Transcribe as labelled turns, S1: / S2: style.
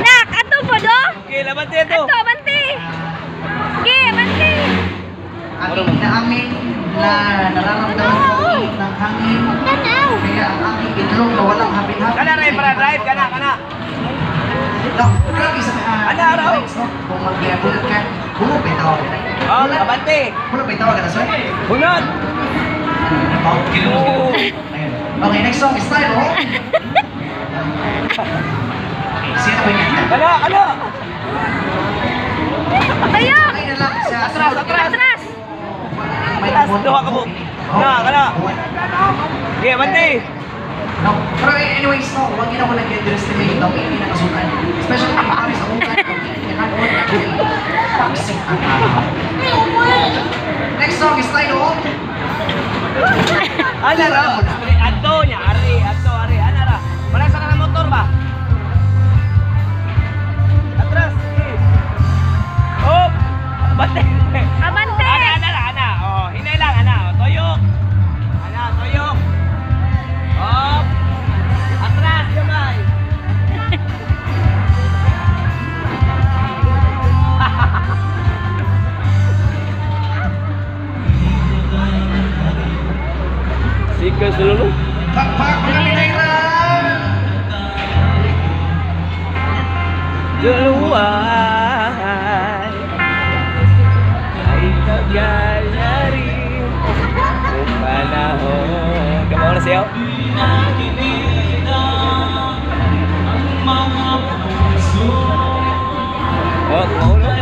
S1: Nak, ato po do?
S2: Okay, laban din ito.
S1: Ato, banti. Okay, banti.
S3: Aking naamin na nararamdaman ko ng hangin. Kaya ang aking itlog na walang hapin-hapin.
S2: Kana rin para drive, kana.
S3: No, grabe sa
S2: Ano, araw?
S3: kung mag-bulat ka, hulog may tawag.
S2: Oh, kabante.
S3: Hulog may tawag ka na, sir?
S2: Hunod. Oo.
S3: Okay, next song is Style, oh. Sino ba yan?
S2: Kana.
S1: Tayo.
S3: Ay na lang siya.
S2: Atras.
S1: Atras.
S3: Atras,
S2: duha ka mo. Kana. Okay, bante.
S3: No, pero anyways, no, huwag yun ako nag-underestimate daw, hindi nakasukan. Especially kung kami sa utan, toxic ang araw. Next song is Style, oh.
S2: Ano ra? Adto nya, ari. Ana ra. Para sa kanang motor ba? Atras. Oh, bante.
S1: Abante.
S2: Ana. Oh, hinay lang ana. Toyok. Toyok. Oh. Atras gamay. Sikas dulu.
S3: Pakpak mga pinairan!
S2: Duluan ay tagal na rin kung panahon. Kamu oras yaw? Oh, kumaulo.